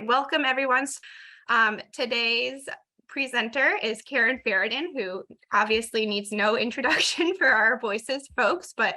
welcome everyone. Today's presenter is Karen Faraden, who obviously needs no introduction for our Voices folks, but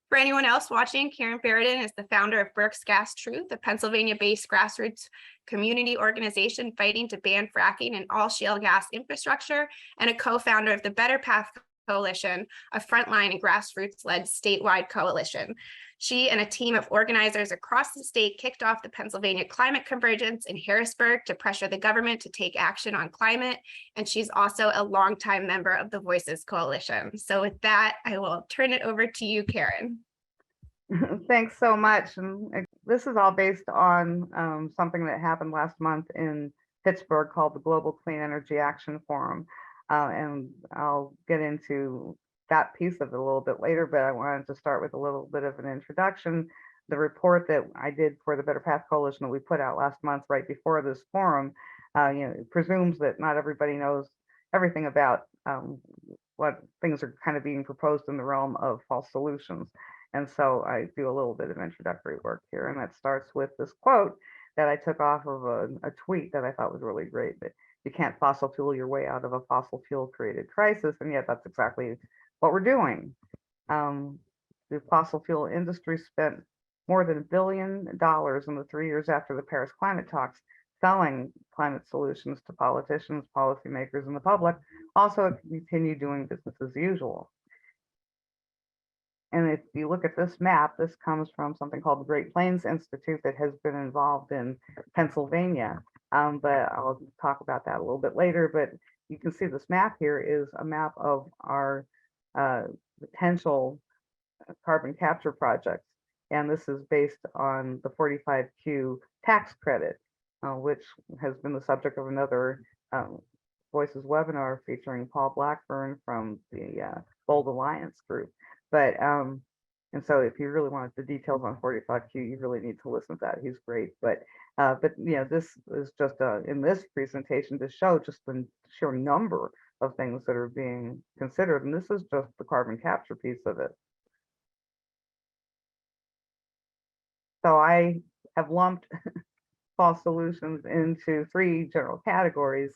for anyone else watching, Karen Faraden is the founder of Berks Gas Truth, a Pennsylvania-based grassroots community organization fighting to ban fracking in all shale gas infrastructure, and a co-founder of the Better Path Coalition, a frontline and grassroots-led statewide coalition. She and a team of organizers across the state kicked off the Pennsylvania Climate Convergence in Harrisburg to pressure the government to take action on climate. And she's also a longtime member of the Voices Coalition. So with that, I will turn it over to you, Karen. Thanks so much. And this is all based on something that happened last month in Pittsburgh called the Global Clean Energy Action Forum. And I'll get into that piece of it a little bit later, but I wanted to start with a little bit of an introduction. The report that I did for the Better Path Coalition that we put out last month right before this forum, presumes that not everybody knows everything about what things are kind of being proposed in the realm of false solutions. And so I do a little bit of introductory work here, and that starts with this quote that I took off of a tweet that I thought was really great, that you can't fossil fuel your way out of a fossil fuel created crisis, and yet that's exactly what we're doing. The fossil fuel industry spent more than $1 billion in the 3 years after the Paris climate talks selling climate solutions to politicians, policymakers, and the public, also continue doing business as usual. And if you look at this map, this comes from something called the Great Plains Institute that has been involved in Pennsylvania. But I'll talk about that a little bit later. But you can see this map here is a map of our potential carbon capture projects. And this is based on the 45Q tax credit, which has been the subject of another Voices webinar featuring Paul Blackburn from the Bold Alliance group. But and so if you really wanted the details on 45Q, you really need to listen to that. He's great. But this is just in this presentation to show just the sheer number of things that are being considered. And this is just the carbon capture piece of it. So I have lumped false solutions into three general categories: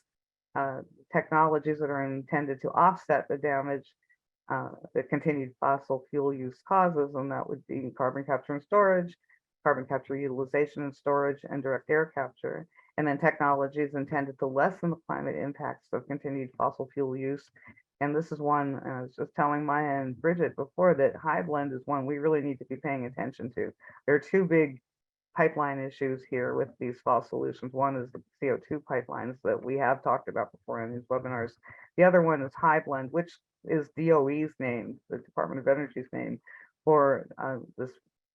technologies that are intended to offset the damage that continued fossil fuel use causes, and that would be carbon capture and storage, carbon capture utilization and storage, and direct air capture. And then technologies intended to lessen the climate impacts of continued fossil fuel use. And this is one, I was just telling Maya and Bridget before, that high blend is one we really need to be paying attention to. There are two big pipeline issues here with these false solutions. One is the CO2 pipelines that we have talked about before in these webinars. The other one is high blend, which is DOE's name, the Department of Energy's name, for this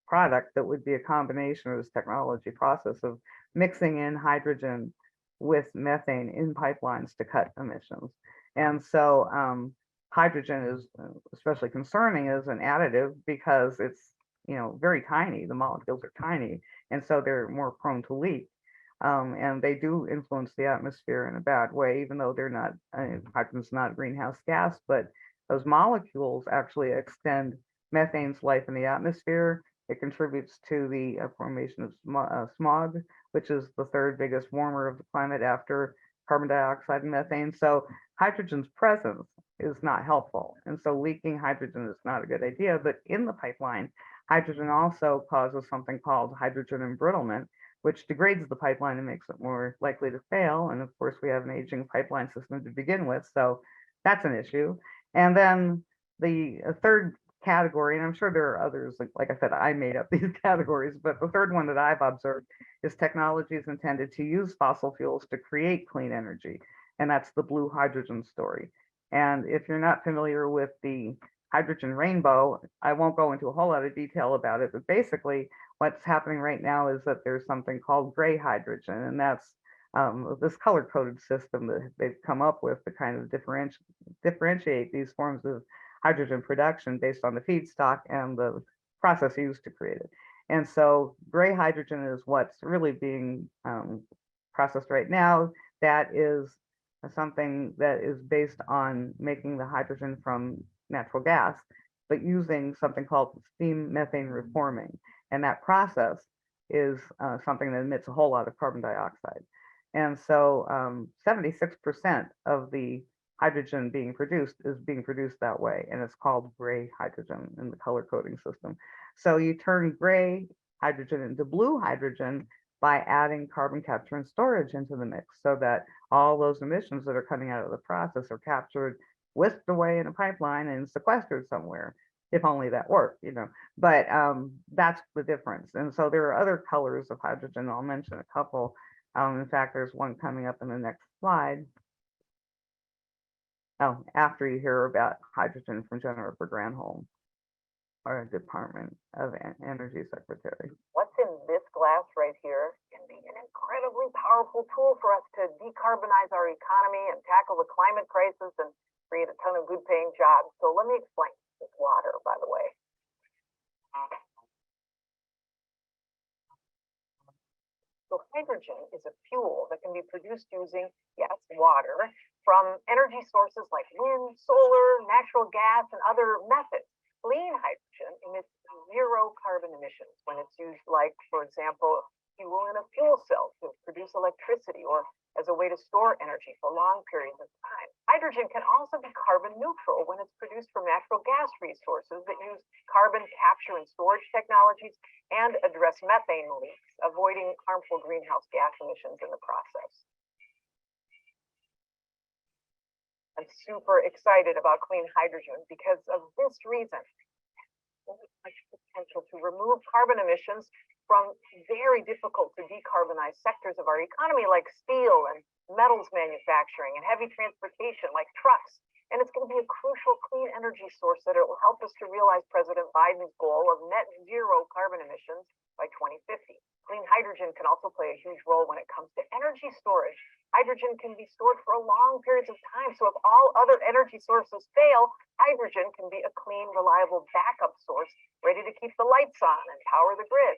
product that would be a combination of this technology process of mixing in hydrogen with methane in pipelines to cut emissions. And so hydrogen is especially concerning as an additive because it's very tiny. The molecules are tiny, and so they're more prone to leak. And they do influence the atmosphere in a bad way, even though they're not, hydrogen's not a greenhouse gas, but those molecules actually extend methane's life in the atmosphere. It contributes to the formation of smog, which is the third biggest warmer of the climate after carbon dioxide and methane. So hydrogen's presence is not helpful. And so leaking hydrogen is not a good idea, but in the pipeline, hydrogen also causes something called hydrogen embrittlement, which degrades the pipeline and makes it more likely to fail. And of course, we have an aging pipeline system to begin with, so that's an issue. And then the third category, and I'm sure there are others, like I said, I made up these categories, but the third one that I've observed is technologies intended to use fossil fuels to create clean energy. And that's the blue hydrogen story. And if you're not familiar with the hydrogen rainbow, I won't go into a whole lot of detail about it, but basically what's happening right now is that there's something called gray hydrogen, and that's this color-coded system that they've come up with to kind of differentiate these forms of hydrogen production based on the feedstock and the process used to create it. And so gray hydrogen is what's really being processed right now. That is something that is based on making the hydrogen from natural gas, but using something called steam methane reforming. And that process is something that emits a whole lot of carbon dioxide. And so 76% of the hydrogen being produced is being produced that way, and it's called gray hydrogen in the color coding system. So you turn gray hydrogen into blue hydrogen by adding carbon capture and storage into the mix, so that all those emissions that are coming out of the process are captured, whisked away in a pipeline, and sequestered somewhere. If only that worked, you know. But that's the difference. And so there are other colors of hydrogen. I'll mention a couple. In fact, there's one coming up in the next slide. Oh, after you hear about hydrogen from Jennifer Granholm, our Department of Energy Secretary. What's in this glass right here can be an incredibly powerful tool for us to decarbonize our economy and tackle the climate crisis and create a ton of good paying jobs. So let me explain. This water, by the way. So hydrogen is a fuel that can be produced using, yes, water from energy sources like wind, solar, natural gas, and other methods. Clean hydrogen emits zero carbon emissions when it's used, like, for example, fuel in a fuel cell to produce electricity or as a way to store energy for long periods of time. Hydrogen can also be carbon neutral when it's produced from natural gas resources that use carbon capture and storage technologies and address methane leaks, avoiding harmful greenhouse gas emissions in the process. I'm super excited about clean hydrogen because of this reason. There's much potential to remove carbon emissions from very difficult to decarbonize sectors of our economy like steel and metals manufacturing and heavy transportation like trucks. And it's going to be a crucial clean energy source that it will help us to realize President Biden's goal of net zero carbon emissions by 2050. Clean hydrogen can also play a huge role when it comes to energy storage. Hydrogen can be stored for long periods of time. So if all other energy sources fail, hydrogen can be a clean, reliable backup source ready to keep the lights on and power the grid.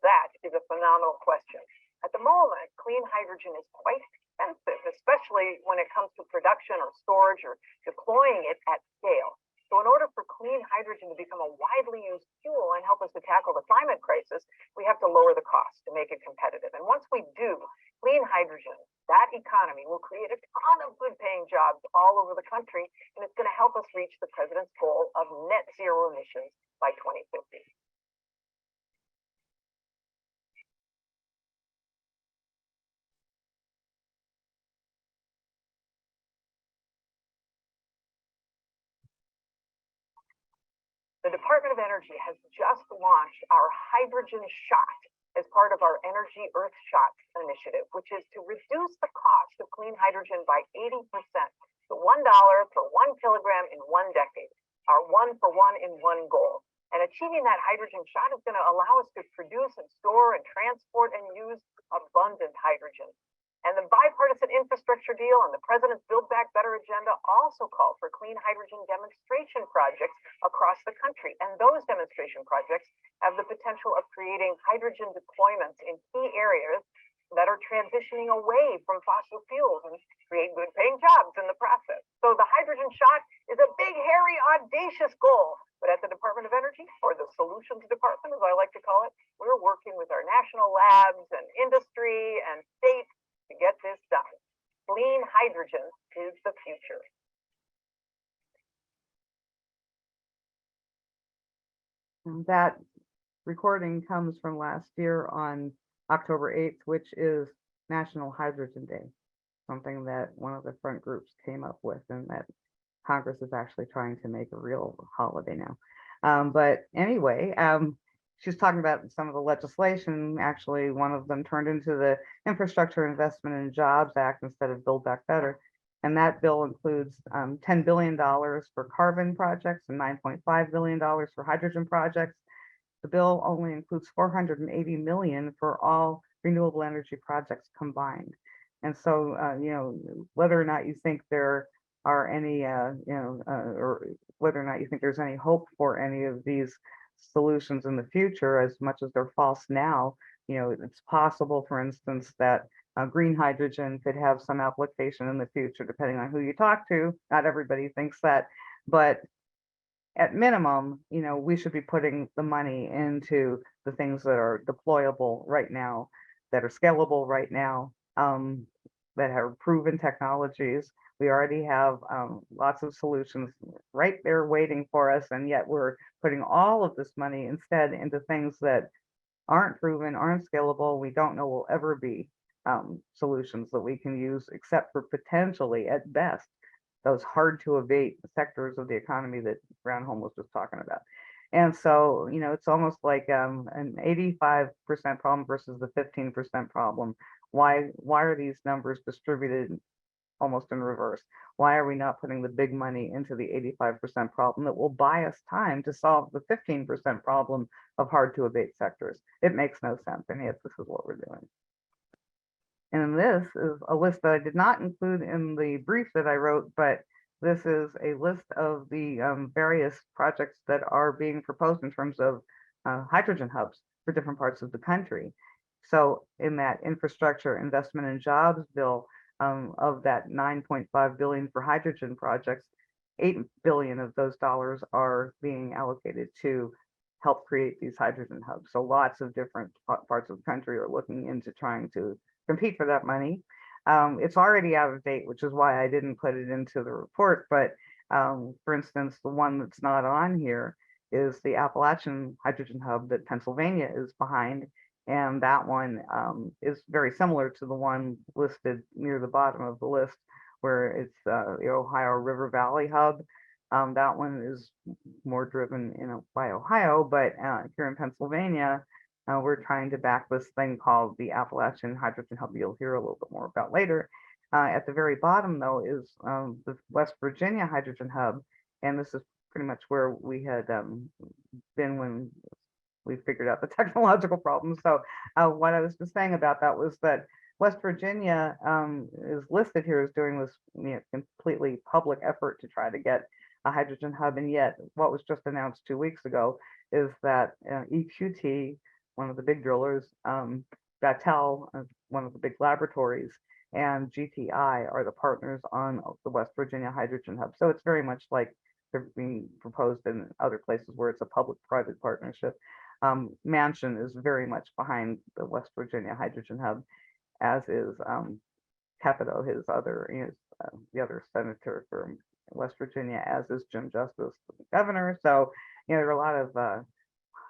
That is a phenomenal question. At the moment, clean hydrogen is quite expensive, especially when it comes to production or storage or deploying it at scale. So in order for clean hydrogen to become a widely used fuel and help us to tackle the climate crisis, we have to lower the cost to make it competitive. And once we do, clean hydrogen, that economy will create a ton of good paying jobs all over the country, and it's going to help us reach the president's goal of net zero emissions by 2050. The Department of Energy has just launched our hydrogen shot as part of our Energy Earth Shot initiative, which is to reduce the cost of clean hydrogen by 80% to $1 per 1 kilogram in 1 decade, our 1 for 1 in 1 goal. And achieving that hydrogen shot is going to allow us to produce and store and transport and use abundant hydrogen. And the bipartisan infrastructure deal and the president's Build Back Better agenda also call for clean hydrogen demonstration projects across the country. And those demonstration projects have the potential of creating hydrogen deployments in key areas that are transitioning away from fossil fuels and create good paying jobs in the process. So the hydrogen shot is a big, hairy, audacious goal. But at the Department of Energy, or the Solutions Department, as I like to call it, we're working with our national labs and industry and states to get this done. Clean hydrogen is the future. And that recording comes from last year on October 8th, which is National Hydrogen Day, something that one of the front groups came up with and that Congress is actually trying to make a real holiday now. But anyway, she's talking about some of the legislation. Actually, one of them turned into the Infrastructure Investment and Jobs Act instead of Build Back Better. And that bill includes $10 billion for carbon projects and $9.5 billion for hydrogen projects. The bill only includes $480 million for all renewable energy projects combined. And so, whether or not you think there are any, or whether or not you think there's any hope for any of these solutions in the future, as much as they're false now, it's possible, for instance, that green hydrogen could have some application in the future, depending on who you talk to. Not everybody thinks that, but at minimum, we should be putting the money into the things that are deployable right now, that are scalable right now, that have proven technologies. We already have lots of solutions right there waiting for us, and yet we're putting all of this money instead into things that aren't proven, aren't scalable, we don't know will ever be solutions that we can use, except for potentially, at best, those hard to abate sectors of the economy that Brownholm was just talking about. And so, it's almost like an 85% problem versus the 15% problem. Why are these numbers distributed almost in reverse? Why are we not putting the big money into the 85% problem that will buy us time to solve the 15% problem of hard to abate sectors? It makes no sense, and yet this is what we're doing. And this is a list that I did not include in the brief that I wrote, but this is a list of the various projects that are being proposed in terms of hydrogen hubs for different parts of the country. So in that infrastructure investment and jobs bill, of that 9.5 billion for hydrogen projects, 8 billion of those dollars are being allocated to help create these hydrogen hubs. So lots of different parts of the country are looking into trying to compete for that money. It's already out of date, which is why I didn't put it into the report. But for instance, the one that's not on here is the Appalachian Hydrogen Hub that Pennsylvania is behind. And that one is very similar to the one listed near the bottom of the list, where it's the Ohio River Valley Hub. That one is more driven by Ohio, but here in Pennsylvania, we're trying to back this thing called the Appalachian Hydrogen Hub. You'll hear a little bit more about later. At the very bottom, though, is the West Virginia Hydrogen Hub, and this is pretty much where we had been when we figured out the technological problems. So what I was just saying about that was that West Virginia is listed here as doing this completely public effort to try to get a hydrogen hub, and yet what was just announced 2 weeks ago is that EQT, one of the big drillers, Battelle, one of the big laboratories, and GTI are the partners on the West Virginia Hydrogen Hub. So it's very much like they're being proposed in other places where it's a public-private partnership. Manchin is very much behind the West Virginia Hydrogen Hub, as is Capito, the other senator from West Virginia, as is Jim Justice, the governor. So, there are a lot of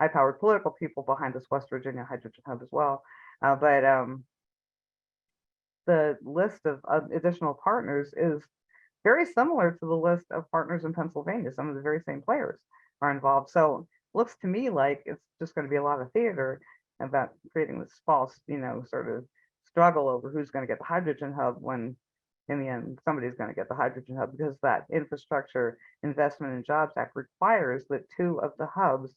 high-powered political people behind this West Virginia Hydrogen Hub as well. But the list of additional partners is very similar to the list of partners in Pennsylvania. Some of the very same players are involved. So looks to me like it's just going to be a lot of theater about creating this false, sort of struggle over who's going to get the hydrogen hub, when in the end somebody's going to get the hydrogen hub, because that Infrastructure Investment and Jobs Act requires that 2 of the hubs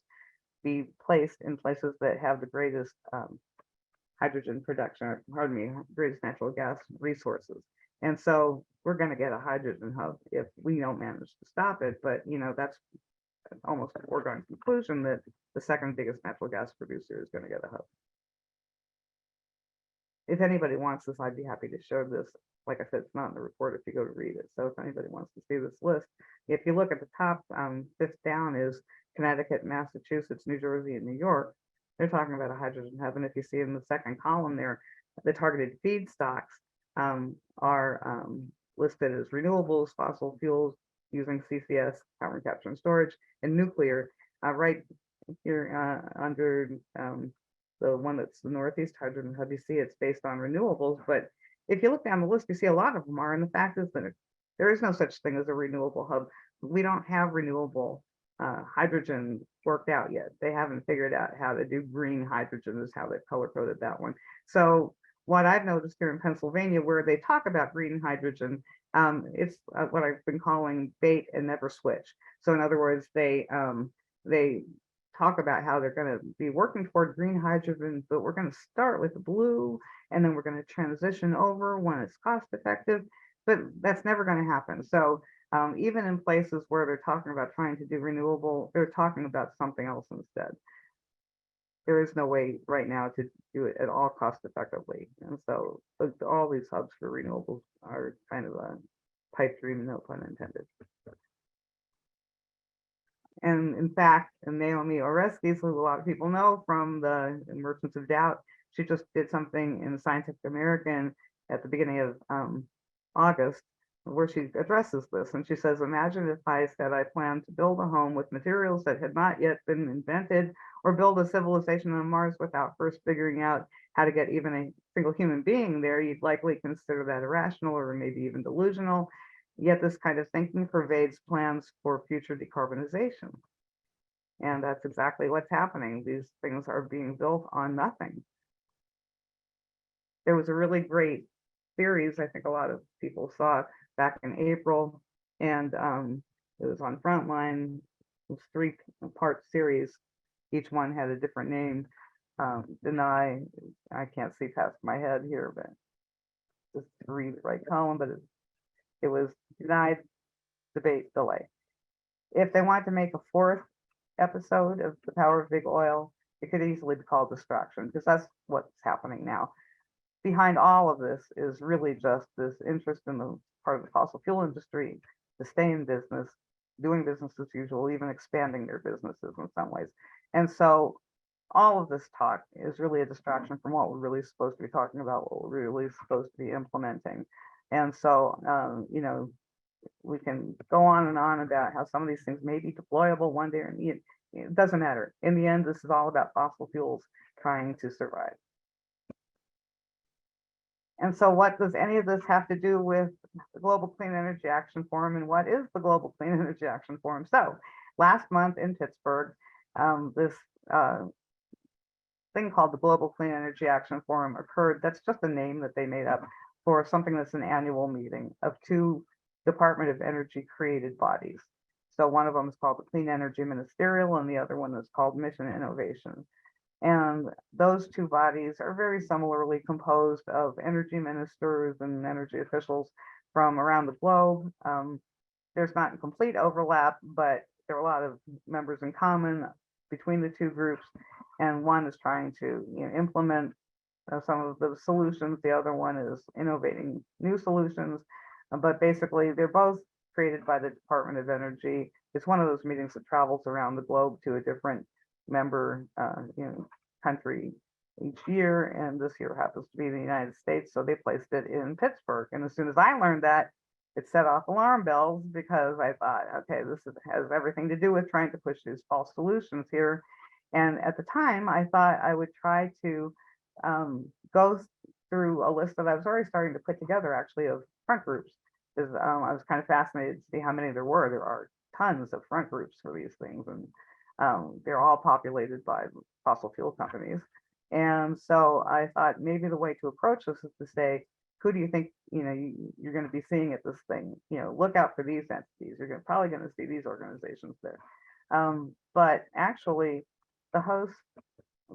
be placed in places that have the greatest hydrogen production, or pardon me, greatest natural gas resources. And so we're going to get a hydrogen hub if we don't manage to stop it. But that's almost a foregone conclusion that the second biggest natural gas producer is going to get a hub. If anybody wants this, I'd be happy to show this. Like I said, it's not in the report if you go to read it. So if anybody wants to see this list, if you look at the top, 5th down is Connecticut, Massachusetts, New Jersey, and New York. They're talking about a hydrogen hub. And if you see in the second column there, the targeted feedstocks are listed as renewables, fossil fuels, using CCS, carbon capture and storage, and nuclear. Right here under the one that's the Northeast Hydrogen Hub, you see it's based on renewables. But if you look down the list, you see a lot of them are. And the fact is that there is no such thing as a renewable hub. We don't have renewable hydrogen worked out yet. They haven't figured out how to do green hydrogen, is how they've color coded that one. So what I've noticed here in Pennsylvania, where they talk about green hydrogen, it's what I've been calling bait and never switch. So in other words, they talk about how they're going to be working toward green hydrogen, but we're going to start with blue, and then we're going to transition over when it's cost effective. But that's never going to happen. So even in places where they're talking about trying to do renewable, they're talking about something else instead. There is no way right now to do it at all cost effectively. And so all these hubs for renewables are kind of a pipe dream, no pun intended. And in fact, Naomi Oreskes, who a lot of people know from the Merchants of Doubt, she just did something in Scientific American at the beginning of August where she addresses this. And she says, imagine if I said I plan to build a home with materials that had not yet been invented, or build a civilization on Mars without first figuring out how to get even a single human being there. You'd likely consider that irrational or maybe even delusional. Yet this kind of thinking pervades plans for future decarbonization. And that's exactly what's happening. These things are being built on nothing. There was a really great series, I think a lot of people saw back in April, and it was on Frontline. It was 3-part series. Each one had a different name. Deny, I can't see past my head here, but just to read the right column, but it was denied, debate, delay. If they want to make a 4th episode of The Power of Big Oil, it could easily be called distraction, because that's what's happening now. Behind all of this is really just this interest in the part of the fossil fuel industry to stay in business, doing business as usual, even expanding their businesses in some ways. And so all of this talk is really a distraction from what we're really supposed to be talking about, what we're really supposed to be implementing. And so, you know, we can go on and on about how some of these things may be deployable one day, and it doesn't matter. In the end, this is all about fossil fuels trying to survive. And so what does any of this have to do with the Global Clean Energy Action Forum, and what is the Global Clean Energy Action Forum? So last month in Pittsburgh, this thing called the Global Clean Energy Action Forum occurred. That's just a name that they made up for something that's an annual meeting of 2 Department of Energy created bodies. So one of them is called the Clean Energy Ministerial, and the other one is called Mission Innovation. And those 2 bodies are very similarly composed of energy ministers and energy officials from around the globe. There's not a complete overlap, but there are a lot of members in common between the 2 groups. And one is trying to implement some of the solutions. The other one is innovating new solutions. But basically, they're both created by the Department of Energy. It's one of those meetings that travels around the globe to a different member country each year, and this year happens to be the United States, so they placed it in Pittsburgh. And as soon as I learned that, it set off alarm bells, because I thought, okay, has everything to do with trying to push these false solutions here. And at the time, I thought I would try to go through a list that I was already starting to put together, actually, of front groups, because I was kind of fascinated to see how many there were. There are tons of front groups for these things, and they're all populated by fossil fuel companies. And so I thought maybe the way to approach this is to say, who do you think you're going to be seeing at this thing? Look out for these entities. You're probably going to see these organizations there. But actually, the host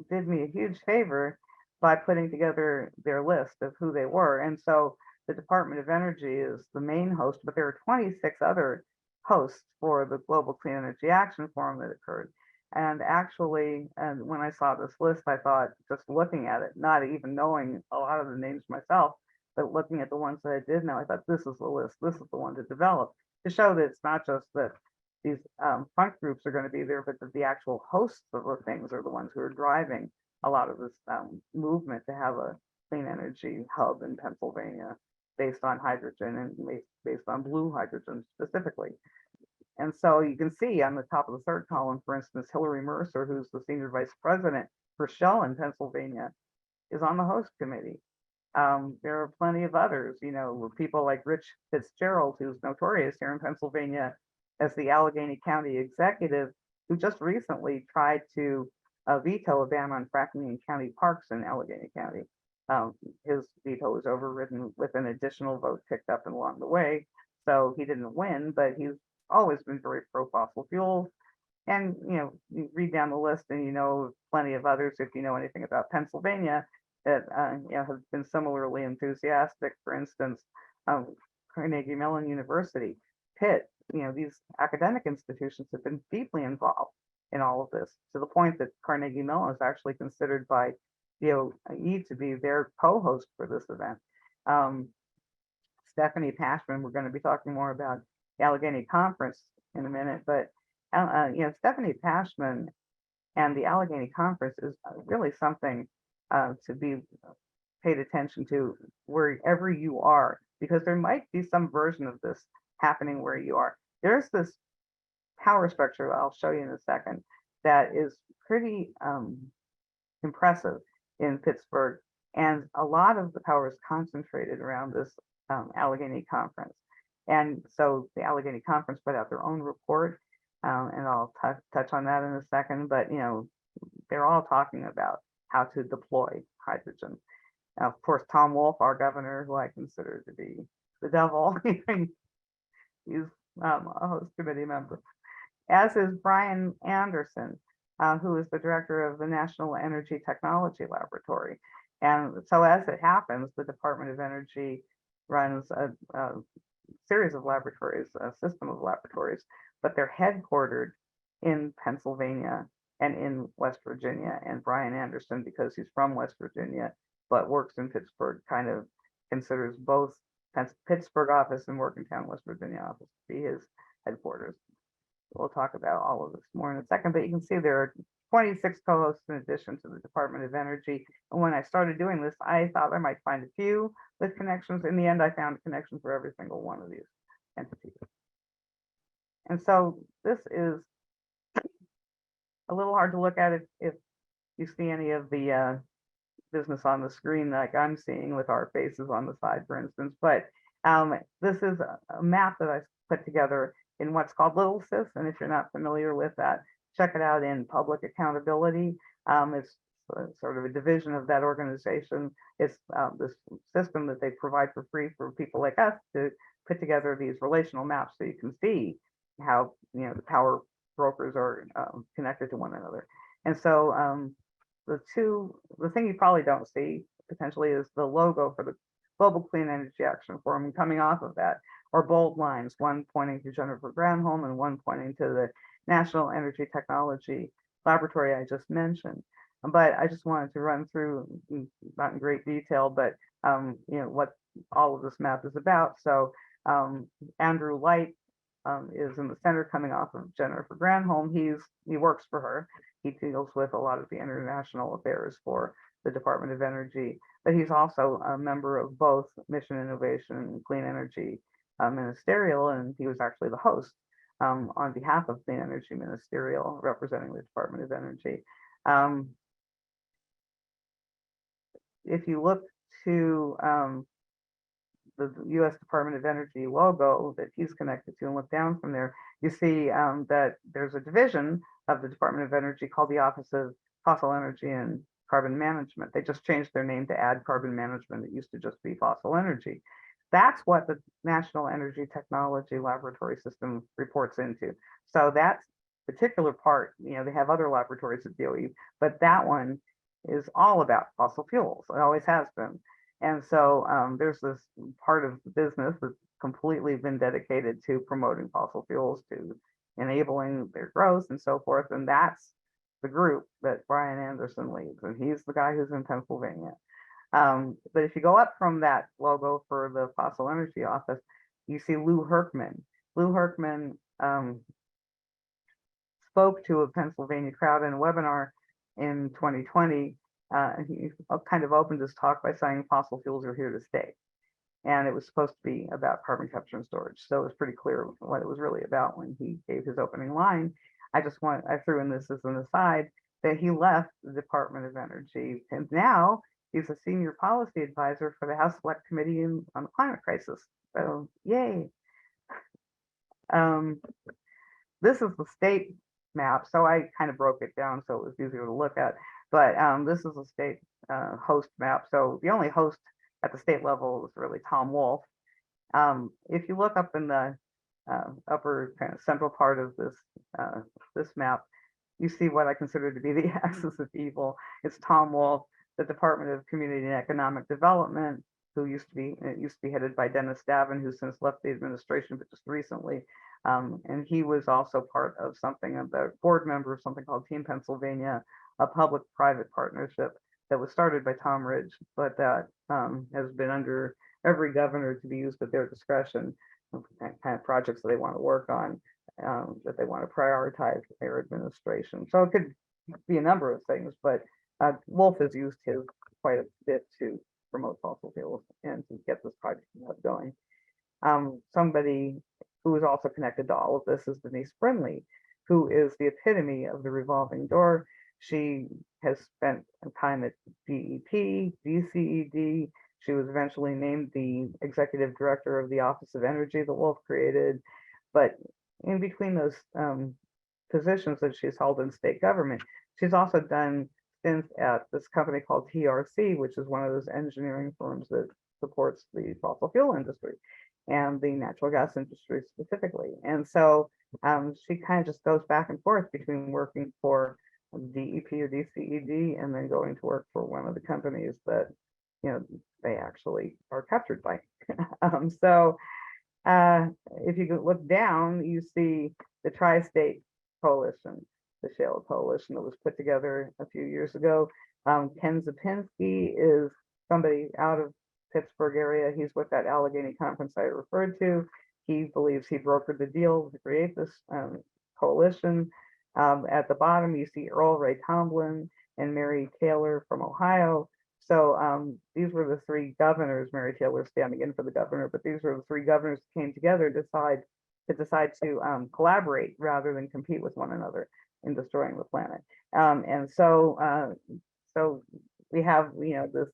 did me a huge favor by putting together their list of who they were. And so the Department of Energy is the main host, but there are 26 other hosts for the Global Clean Energy Action Forum that occurred. And actually, and when I saw this list, I thought, just looking at it, not even knowing a lot of the names myself, but looking at the ones that I did know, I thought, this is the list, this is the one to develop, to show that it's not just that these front groups are going to be there, but that the actual hosts of the things are the ones who are driving a lot of this movement to have a clean energy hub in Pennsylvania based on hydrogen, and based on blue hydrogen specifically. And so you can see on the top of the 3rd column, for instance, Hillary Mercer, who's the senior vice president for Shell in Pennsylvania, is on the host committee. There are plenty of others, people like Rich Fitzgerald, who's notorious here in Pennsylvania as the Allegheny County executive, who just recently tried to veto a ban on fracking in county parks in Allegheny County. His veto was overridden with an additional vote picked up along the way. So he didn't win, but he's always been very pro fossil fuels. And, you read down the list and plenty of others, if you know anything about Pennsylvania, that have been similarly enthusiastic. For instance, Carnegie Mellon University, Pitt, these academic institutions have been deeply involved in all of this, to the point that Carnegie Mellon is actually considered by DOE to be their co-host for this event. Stephanie Pashman, we're going to be talking more about the Allegheny Conference in a minute, but Stephanie Pashman and the Allegheny Conference is really something to be paid attention to wherever you are, because there might be some version of this happening where you are. There's this power structure I'll show you in a second that is pretty impressive in Pittsburgh, and a lot of the power is concentrated around this Allegheny Conference. And so the Allegheny Conference put out their own report, and I'll touch on that in a second. But they're all talking about how to deploy hydrogen. Now, of course, Tom Wolf, our governor, who I consider to be the devil, he's a host committee member, as is Brian Anderson, who is the director of the National Energy Technology Laboratory. And so as it happens, the Department of Energy runs a series of laboratories, a system of laboratories, but they're headquartered in Pennsylvania and in West Virginia. And Brian Anderson, because he's from West Virginia, but works in Pittsburgh, kind of considers both Pittsburgh office and Morgantown, West Virginia office to be his headquarters. We'll talk about all of this more in a second, but you can see there are 26 co-hosts in addition to the Department of Energy. And when I started doing this, I thought I might find a few with connections. In the end, I found a connection for every single one of these entities. And so this is a little hard to look at if you see any of the business on the screen like I'm seeing with our faces on the side, for instance. But this is a map that I put together in what's called Little Sis. And if you're not familiar with that, check it out in Public Accountability. It's sort of a division of that organization. It's this system that they provide for free for people like us to put together these relational maps so you can see how the power brokers are connected to one another. And so the thing you probably don't see potentially is the logo for the Global Clean Energy Action Forum. Coming off of that are bold lines, one pointing to Jennifer Granholm and one pointing to the National Energy Technology Laboratory I just mentioned. But I just wanted to run through, not in great detail, but what all of this map is about. So Andrew Light is in the center, coming off of Jennifer Granholm. He works for her. He deals with a lot of the international affairs for the Department of Energy, but he's also a member of both Mission Innovation and Clean Energy Ministerial, and he was actually the host on behalf of Clean Energy Ministerial, representing the Department of Energy. If you look to the U.S. Department of Energy logo that he's connected to and look down from there, you see that there's a division of the Department of Energy called the Office of Fossil Energy and Carbon Management. They just changed their name to add carbon management. It used to just be fossil energy. That's what the National Energy Technology Laboratory System reports into. So that particular part, they have other laboratories at DOE, but that one is all about fossil fuels. It always has been. And so there's this part of the business that's completely been dedicated to promoting fossil fuels, to enabling their growth and so forth. And that's the group that Brian Anderson leads. And he's the guy who's in Pennsylvania. But if you go up from that logo for the Fossil Energy Office, you see Lou Herkman. Lou Herkman spoke to a Pennsylvania crowd in a webinar in 2020. He kind of opened his talk by saying fossil fuels are here to stay. And it was supposed to be about carbon capture and storage. So it was pretty clear what it was really about when he gave his opening line. I threw in this as an aside that he left the Department of Energy, and now he's a senior policy advisor for the House Select Committee on the Climate Crisis. So yay. This is the state map. So I kind of broke it down so it was easier to look at. But this is a state host map. So the only host at the state level is really Tom Wolf. If you look up in the upper kind of central part of this map, you see what I consider to be the axis of evil. It's Tom Wolf, the Department of Community and Economic Development, who used to be headed by Dennis Davin, who since left the administration, but just recently. And he was also part of the board member of something called Team Pennsylvania, a public-private partnership that was started by Tom Ridge, but that has been under every governor to be used at their discretion, kind of projects that they want to work on. that they want to prioritize in their administration. So it could be a number of things, but Wolf has used his quite a bit to promote fossil fuels and to get this project going. Somebody who is also connected to all of this is Denise Brindley, who is the epitome of the revolving door. She has spent time at DEP, DCED. She was eventually named the executive director of the Office of Energy that Wolf created. But in between those positions that she's held in state government, she's also done stints at this company called TRC, which is one of those engineering firms that supports the fossil fuel industry and the natural gas industry specifically. And so she kind of just goes back and forth between working for DEP or DCED and then going to work for one of the companies that, you know, they actually are captured by. So if you look down, you see the Tri-State Coalition, the Shale Coalition that was put together a few years ago. Ken Zapinski is somebody out of Pittsburgh area. He's with that Allegheny conference I referred to. He believes he brokered the deal to create this coalition. At the bottom, you see Earl Ray Tomblin and Mary Taylor from Ohio. So these were the three governors, Mary Taylor standing in for the governor, but these were the three governors who came together to decide to collaborate rather than compete with one another in destroying the planet. And so we have, you know, this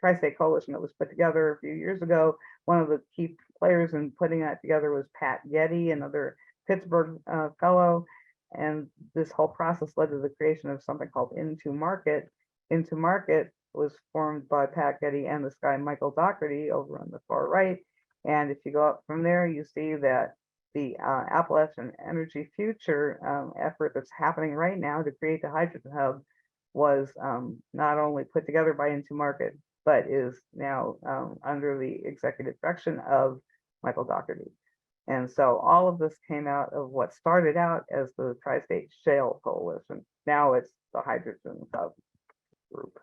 Tri-State Coalition that was put together a few years ago. One of the key players in putting that together was Pat Getty, another Pittsburgh fellow. And this whole process led to the creation of something called Into Market. Into Market was formed by Pat Getty and this guy, Michael Dougherty, over on the far right. And if you go up from there, you see that the Appalachian Energy Future effort that's happening right now to create the Hydrogen Hub was not only put together by Into Market, but is now under the executive direction of Michael Dougherty. And so all of this came out of what started out as the Tri-State Shale Coalition. Now it's the Hydrogen Hub group.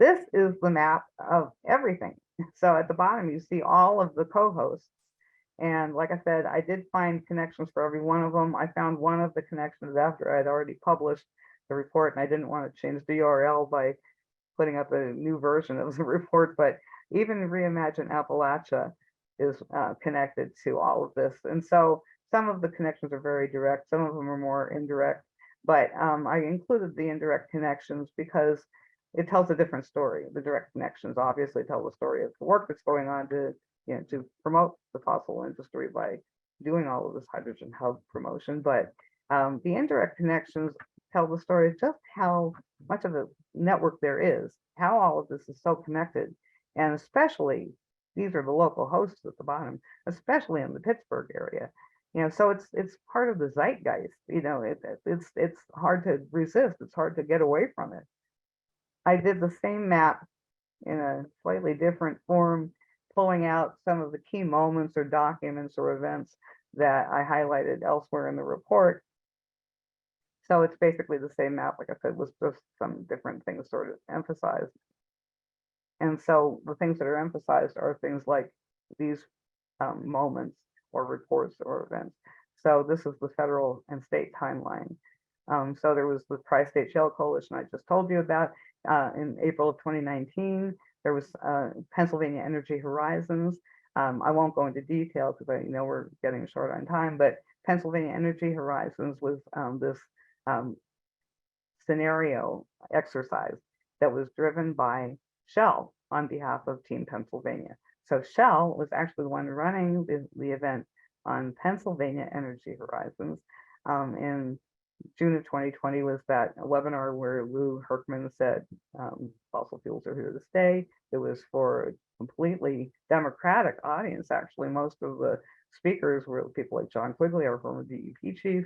This is the map of everything. So at the bottom, you see all of the co-hosts. And like I said, I did find connections for every one of them. I found one of the connections after I had already published the report, and I didn't want to change the URL by putting up a new version of the report, but even Reimagine Appalachia is connected to all of this. And so some of the connections are very direct, some of them are more indirect, but I included the indirect connections because it tells a different story. The direct connections obviously tell the story of the work that's going on to, you know, to promote the fossil industry by doing all of this hydrogen hub promotion, but the indirect connections tell the story of just how much of a network there is, how all of this is so connected, and especially these are the local hosts at the bottom, especially in the Pittsburgh area. You know, so it's part of the zeitgeist. You know, it's hard to resist. It's hard to get away from it. I did the same map in a slightly different form, pulling out some of the key moments or documents or events that I highlighted elsewhere in the report. So it's basically the same map, like I said, with just some different things sort of emphasized. And so the things that are emphasized are things like these moments or reports or events. So this is the federal and state timeline. So there was the Tri-State Shale Coalition I just told you about. In April of 2019, there was Pennsylvania Energy Horizons. I won't go into detail because I know we're getting short on time, but Pennsylvania Energy Horizons was this scenario exercise that was driven by Shell on behalf of Team Pennsylvania. So Shell was actually the one running the event on Pennsylvania Energy Horizons. In June of 2020 was that webinar where Lou Herkman said fossil fuels are here to stay. It was for a completely Democratic audience. Actually, most of the speakers were people like John Quigley, our former DEP chief,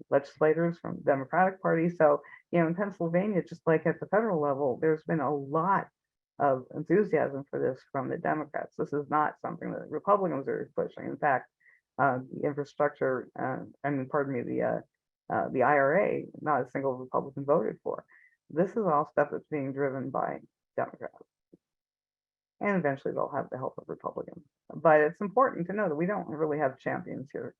legislators from the Democratic Party. So, you know, in Pennsylvania, just like at the federal level, there's been a lot of enthusiasm for this from the Democrats. This is not something that Republicans are pushing. In fact, the infrastructure, the IRA, not a single Republican voted for. This is all stuff that's being driven by Democrats. and eventually they'll have the help of Republicans. But it's important to know that we don't really have champions here.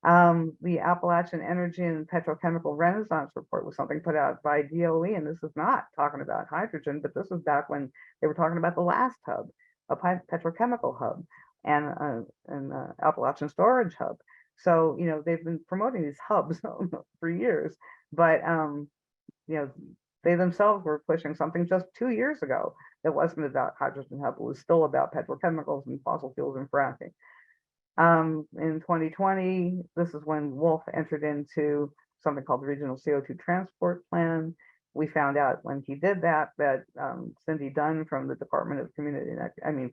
The Appalachian Energy and Petrochemical Renaissance Report was something put out by DOE, and this is not talking about hydrogen, but this was back when they were talking about the last hub, a petrochemical hub, and an Appalachian Storage Hub. So, you know, they've been promoting these hubs for years, but, you know, they themselves were pushing something just 2 years ago that wasn't about hydrogen hub. It was still about petrochemicals and fossil fuels and fracking. In 2020, this is when Wolf entered into something called the Regional CO2 Transport Plan. We found out when he did that Cindy Dunn from the Department of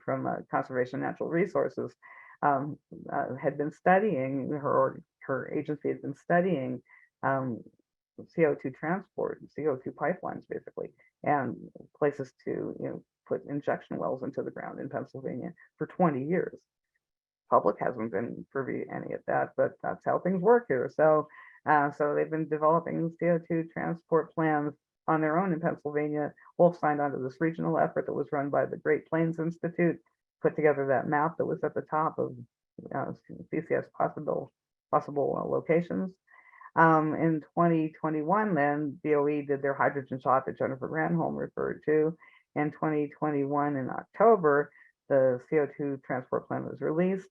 from Conservation and Natural Resources had been studying, her agency had been studying CO2 transport, CO2 pipelines basically, and places to, you know, put injection wells into the ground in Pennsylvania for 20 years. Public hasn't been privy to any of that, but that's how things work here. So, so they've been developing CO2 transport plans on their own in Pennsylvania. Wolf signed onto this regional effort that was run by the Great Plains Institute, put together that map that was at the top of CCS possible locations. In 2021, then DOE did their hydrogen shot that Jennifer Granholm referred to. In 2021, in October, the CO2 transport plan was released.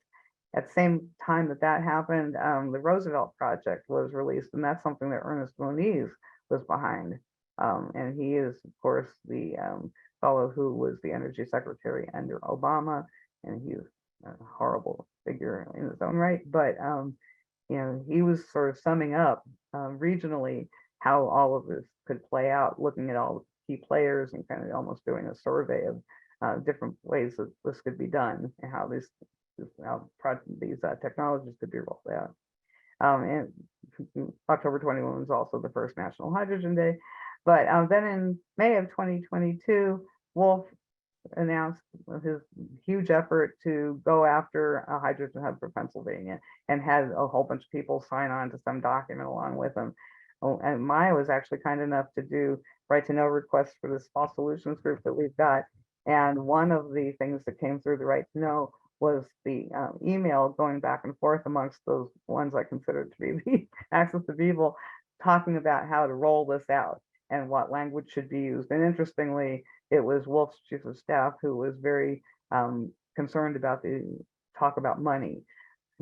At the same time that happened, the Roosevelt Project was released, and that's something that Ernest Moniz was behind. And he is, of course, the fellow who was the energy secretary under Obama, and he's a horrible figure in his own right. But you know, he was sort of summing up regionally how all of this could play out, looking at all the key players and kind of almost doing a survey of different ways that this could be done and how these technologies could be rolled out. And October 21 was also the first National Hydrogen Day. But then in May of 2022, Wolf announced his huge effort to go after a hydrogen hub for Pennsylvania, and had a whole bunch of people sign on to some document along with him. Oh, and Maya was actually kind enough to do right to know requests for this fall solutions group that we've got. And one of the things that came through the right to know was the email going back and forth amongst those ones I considered to be the axis of evil, talking about how to roll this out and what language should be used. And interestingly, it was Wolf's chief of staff who was very concerned about the talk about money,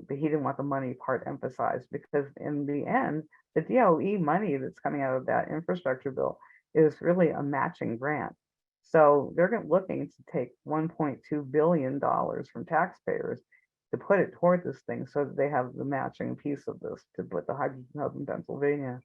but he didn't want the money part emphasized, because in the end, the DOE money that's coming out of that infrastructure bill is really a matching grant. So they're looking to take $1.2 billion from taxpayers to put it toward this thing, so that they have the matching piece of this to put the hydrogen hub in Pennsylvania.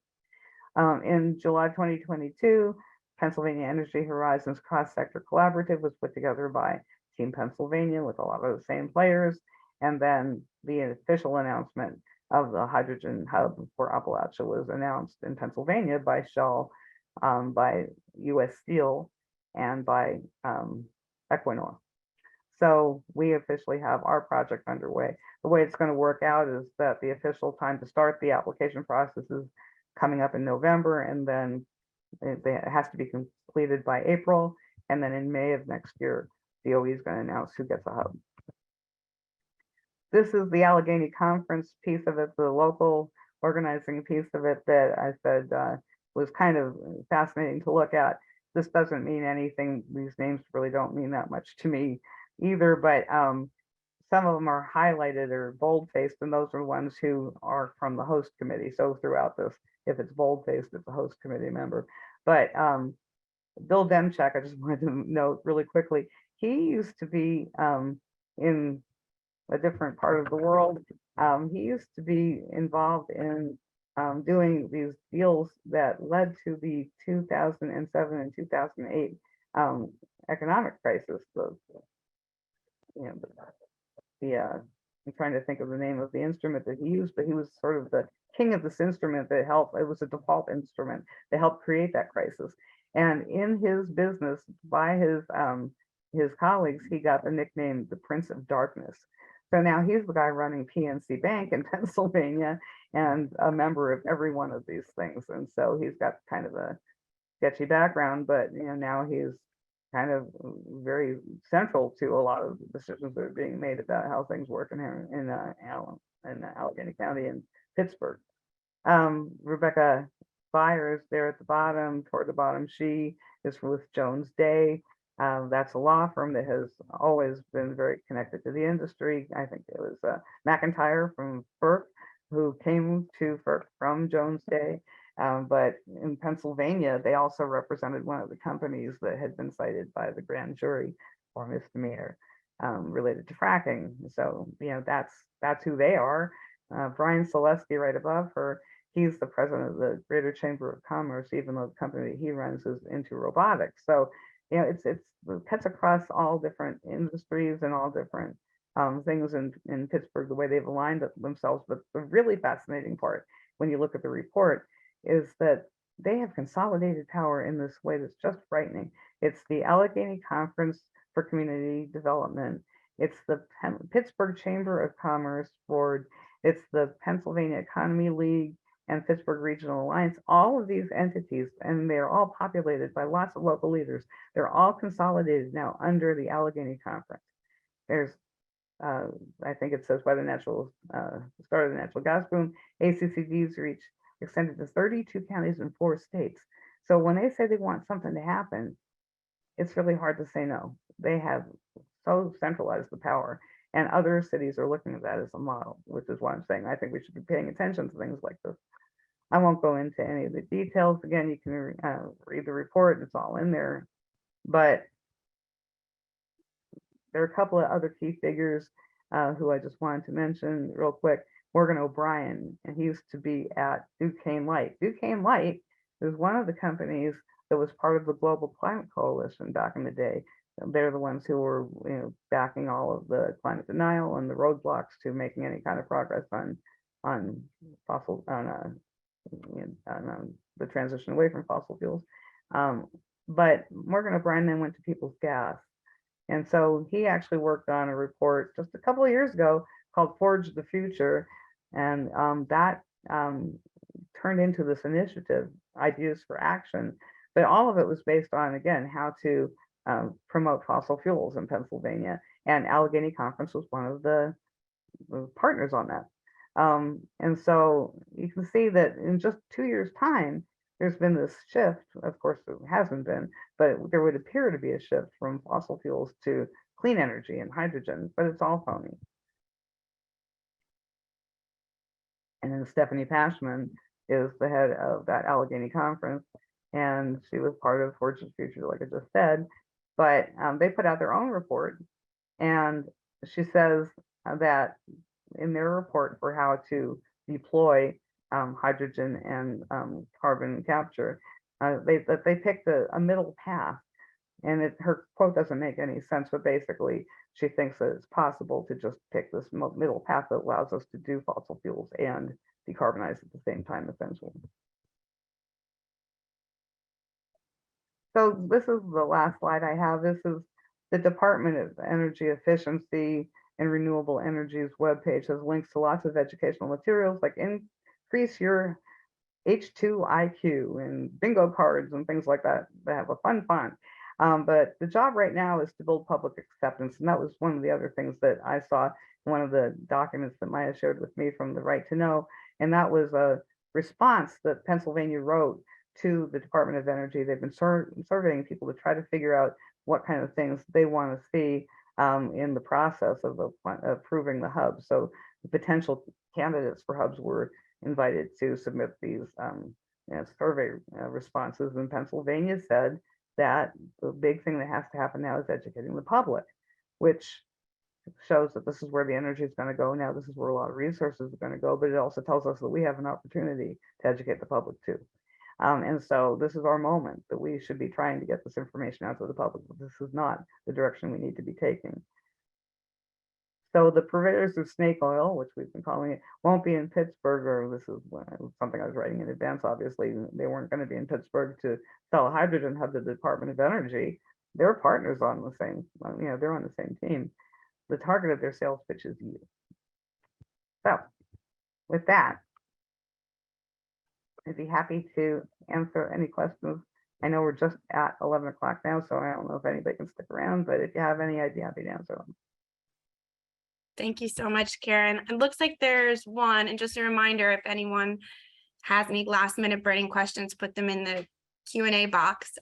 In July 2022, Pennsylvania Energy Horizons Cross-Sector Collaborative was put together by Team Pennsylvania with a lot of the same players. And then the official announcement of the hydrogen hub for Appalachia was announced in Pennsylvania by Shell, by US Steel, and by Equinor. So we officially have our project underway. The way it's going to work out is that the official time to start the application process is coming up in November, and then it has to be completed by April, and then in May of next year, DOE is going to announce who gets a hub. This is the Allegheny Conference piece of it, the local organizing piece of it that I said was kind of fascinating to look at. This doesn't mean anything. These names really don't mean that much to me either, but some of them are highlighted or bold-faced, and those are ones who are from the host committee. So throughout this, if it's bold-faced, it's a host committee member. But Bill Demchak, I just wanted to note really quickly, he used to be in a different part of the world. He used to be involved in doing these deals that led to the 2007 and 2008 economic crisis. I'm trying to think of the name of the instrument that he used, but he was sort of the king of this instrument that helped. It was a default instrument that helped create that crisis. And in his business, by his colleagues, he got the nickname the Prince of Darkness. So now he's the guy running PNC Bank in Pennsylvania and a member of every one of these things. And so he's got kind of a sketchy background, but now he's kind of very central to a lot of the decisions that are being made about how things work in here in Allegheny County and Pittsburgh. Rebecca Byers there at the bottom, toward the bottom, she is with Jones Day. That's a law firm that has always been very connected to the industry. I think it was McIntyre from FERC who came to FERC from Jones Day. But in Pennsylvania, they also represented one of the companies that had been cited by the grand jury for misdemeanor related to fracking. So, that's who they are. Brian Selesky right above her, he's the president of the Greater Chamber of Commerce, even though the company that he runs is into robotics. So, it cuts across all different industries and all different things in Pittsburgh, the way they've aligned themselves. But the really fascinating part, when you look at the report, is that they have consolidated power in this way that's just frightening. It's the Allegheny Conference for Community Development. It's the Pittsburgh Chamber of Commerce Board. It's the Pennsylvania Economy League and Pittsburgh Regional Alliance. All of these entities, and they're all populated by lots of local leaders. They're all consolidated now under the Allegheny Conference. There's I think it says by the start of the natural gas boom, ACCD's reach extended to 32 counties in 4 states. So when they say they want something to happen, it's really hard to say no. They have so centralized the power, and other cities are looking at that as a model, which is why I'm saying I think we should be paying attention to things like this. I won't go into any of the details. Again, you can read the report, it's all in there. But there are a couple of other key figures who I just wanted to mention real quick. Morgan O'Brien, and he used to be at Duquesne Light. Duquesne Light is one of the companies that was part of the Global Climate Coalition back in the day. They're the ones who were backing all of the climate denial and the roadblocks to making any kind of progress on the transition away from fossil fuels. But Morgan O'Brien then went to People's Gas. And so he actually worked on a report just a couple of years ago called Forge the Future. And that turned into this initiative, Ideas for Action. But all of it was based on, again, how to promote fossil fuels in Pennsylvania. And Allegheny Conference was one of the partners on that. And so you can see that in just 2 years' time, there's been this shift. Of course, it hasn't been, but there would appear to be a shift from fossil fuels to clean energy and hydrogen, but it's all phony. And then Stephanie Pashman is the head of that Allegheny Conference, and she was part of Forge the Future, like I just said. But they put out their own report, and she says that in their report for how to deploy hydrogen and carbon capture, they picked a middle path. And her quote doesn't make any sense, but basically she thinks that it's possible to just pick this middle path that allows us to do fossil fuels and decarbonize at the same time, essentially. So this is the last slide I have. This is the Department of Energy Efficiency and Renewable Energy's webpage has links to lots of educational materials like increase your H2 IQ and bingo cards and things like that. They have a fun font. But the job right now is to build public acceptance. And that was one of the other things that I saw in one of the documents that Maya shared with me from the Right to Know. And that was a response that Pennsylvania wrote to the Department of Energy. They've been surveying people to try to figure out what kind of things they want to see in the process of approving the hub. So the potential candidates for hubs were invited to submit these survey responses, and Pennsylvania said that the big thing that has to happen now is educating the public, which shows that this is where the energy is going to go now. This is where a lot of resources are going to go, but it also tells us that we have an opportunity to educate the public too. And so this is our moment that we should be trying to get this information out to the public, but this is not the direction we need to be taking. So the purveyors of snake oil, which we've been calling it, won't be in Pittsburgh, or this is something I was writing in advance, obviously. They weren't going to be in Pittsburgh to sell a hydrogen hub to the Department of Energy. They're partners on the same, they're on the same team. The target of their sales pitch is you. So with that, I'd be happy to answer any questions I know we're just at 11 o'clock now, so I don't know if anybody can stick around, but if you have any, I'd be happy to answer them. Thank you so much, Karen. It looks like there's one, and just a reminder, if anyone has any last minute burning questions, put them in the Q&A box.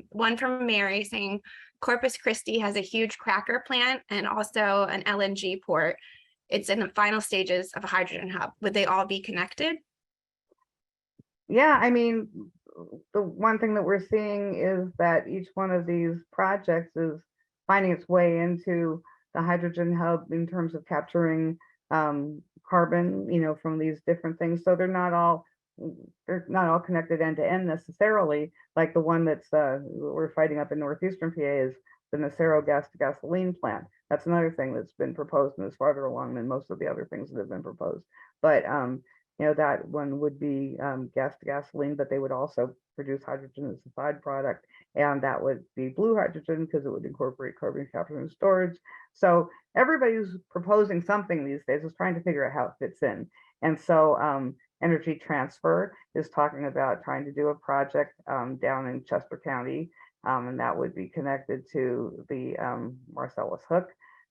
One from Mary saying Corpus Christi has a huge cracker plant and also an LNG port. It's in the final stages of a hydrogen hub. Would they all be connected? Yeah, I mean, the one thing that we're seeing is that each one of these projects is finding its way into the hydrogen hub in terms of capturing carbon, from these different things. So they're not all connected end to end necessarily. Like the one that's we're fighting up in northeastern PA is the Nacero gas to gasoline plant. That's another thing that's been proposed and is farther along than most of the other things that have been proposed. But that one would be gas to gasoline, but they would also produce hydrogen as a side product, and that would be blue hydrogen because it would incorporate carbon capture and storage. So everybody who's proposing something these days is trying to figure out how it fits in. And so Energy Transfer is talking about trying to do a project down in Chester County, and that would be connected to the Marcellus Hook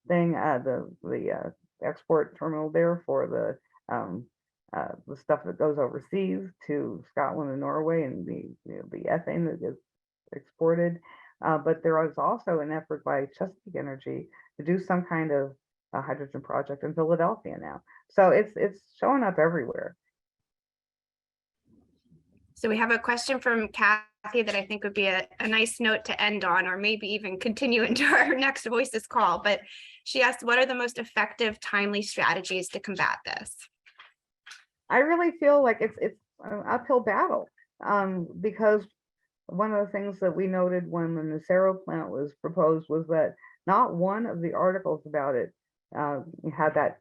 thing, the export terminal there for the stuff that goes overseas to Scotland and Norway, and the ethane that gets exported. But there is also an effort by Chesapeake Energy to do some kind of a hydrogen project in Philadelphia now. So it's showing up everywhere. So we have a question from Kathy that I think would be a nice note to end on, or maybe even continue into our next Voices call. But she asked, what are the most effective, timely strategies to combat this? I really feel like it's an uphill battle because one of the things that we noted when the Nacero plant was proposed was that not one of the articles about it had that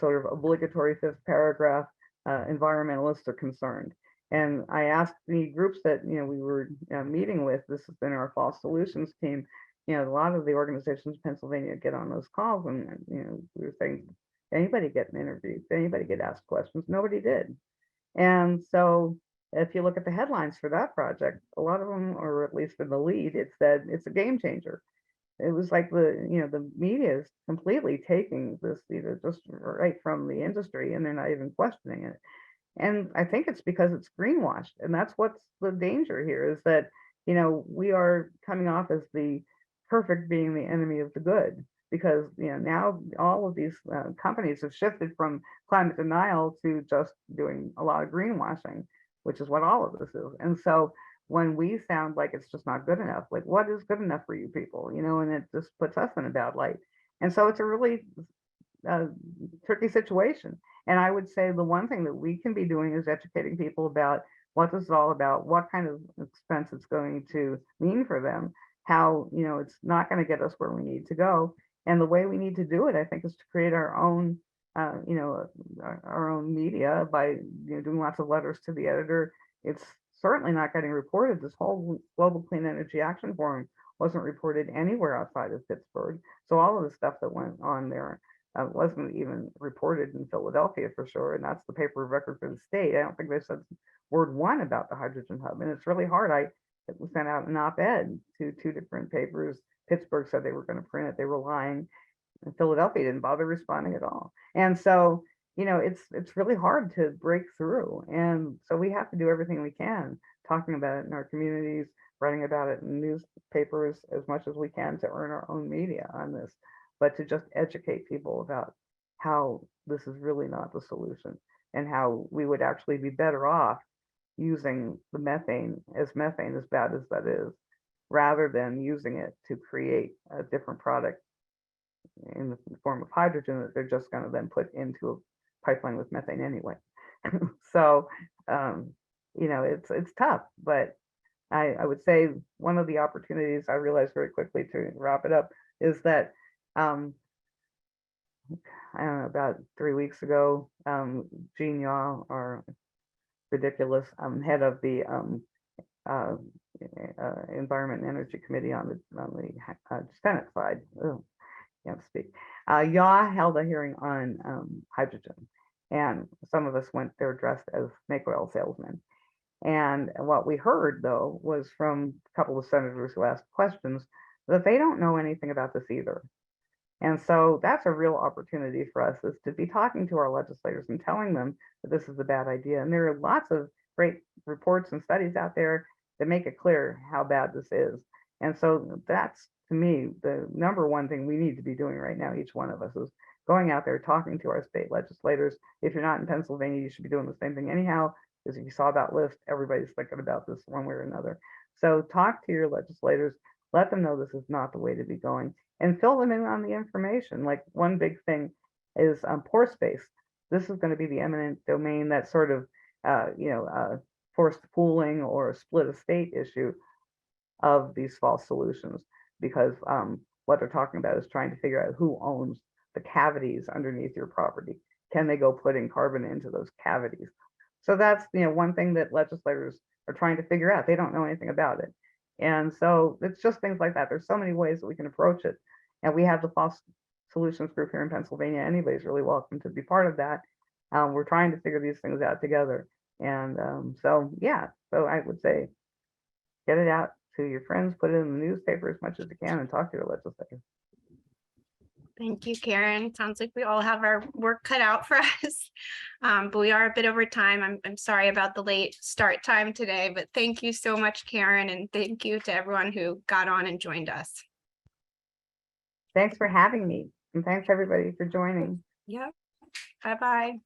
sort of obligatory fifth paragraph, environmentalists are concerned. And I asked the groups that we were meeting with, this has been our fall solutions team, a lot of the organizations in Pennsylvania get on those calls, and we were saying, anybody get an interview? Did anybody get asked questions? Nobody did. And so if you look at the headlines for that project, a lot of them, or at least in the lead, it said it's a game changer. It was like the media is completely taking this just right from the industry, and they're not even questioning it. And I think it's because it's greenwashed, and that's what's the danger here, is that we are coming off as the perfect being the enemy of the good, because now all of these companies have shifted from climate denial to just doing a lot of greenwashing, which is what all of this is. And so when we sound like it's just not good enough, like what is good enough for you people, and it just puts us in a bad light. And so it's a really tricky situation. And I would say the one thing that we can be doing is educating people about what this is all about, what kind of expense it's going to mean for them, how it's not going to get us where we need to go. And the way we need to do it, I think, is to create our own our own media by doing lots of letters to the editor. It's certainly not getting reported. This whole Global Clean Energy Action Forum wasn't reported anywhere outside of Pittsburgh. So all of the stuff that went on there wasn't even reported in Philadelphia for sure. And that's the paper of record for the state. I don't think they said word one about the hydrogen hub. And it's really hard. I sent out an op-ed to two different papers. Pittsburgh said they were going to print it. They were lying. And Philadelphia didn't bother responding at all. And so, it's really hard to break through. And so we have to do everything we can, talking about it in our communities, writing about it in newspapers as much as we can to earn our own media on this, but to just educate people about how this is really not the solution, and how we would actually be better off using the methane, as bad as that is, rather than using it to create a different product in the form of hydrogen that they're just going to then put into a pipeline with methane anyway. So, it's tough, but I would say one of the opportunities I realized very quickly, to wrap it up, is that I don't know, about 3 weeks ago, Jean Yaw, our ridiculous head of the Environment and Energy Committee on the Senate side, can't speak. Yaw held a hearing on hydrogen, and some of us went there dressed as snake oil salesmen. And what we heard, though, was from a couple of senators who asked questions that they don't know anything about this either. And so that's a real opportunity for us, is to be talking to our legislators and telling them that this is a bad idea. And there are lots of great reports and studies out there that make it clear how bad this is. And so that's, to me, the number one thing we need to be doing right now, each one of us, is going out there talking to our state legislators. If you're not in Pennsylvania, you should be doing the same thing anyhow, because if you saw that list, everybody's thinking about this one way or another. So talk to your legislators, let them know this is not the way to be going, and fill them in on the information. Like, one big thing is pore space. This is going to be the eminent domain, that sort of forced pooling or split estate issue of these false solutions, because what they're talking about is trying to figure out who owns the cavities underneath your property. Can they go putting carbon into those cavities? So that's one thing that legislators are trying to figure out. They don't know anything about it. And so it's just things like that. There's so many ways that we can approach it. And we have the False Solutions group here in Pennsylvania. Anybody's really welcome to be part of that. We're trying to figure these things out together. And so I would say, get it out to your friends, put it in the newspaper as much as you can, and talk to your legislators. Thank you, Karen. Sounds like we all have our work cut out for us. But we are a bit over time. I'm sorry about the late start time today, but thank you so much, Karen. And thank you to everyone who got on and joined us. Thanks for having me. And thanks everybody for joining. Yep. Bye-bye.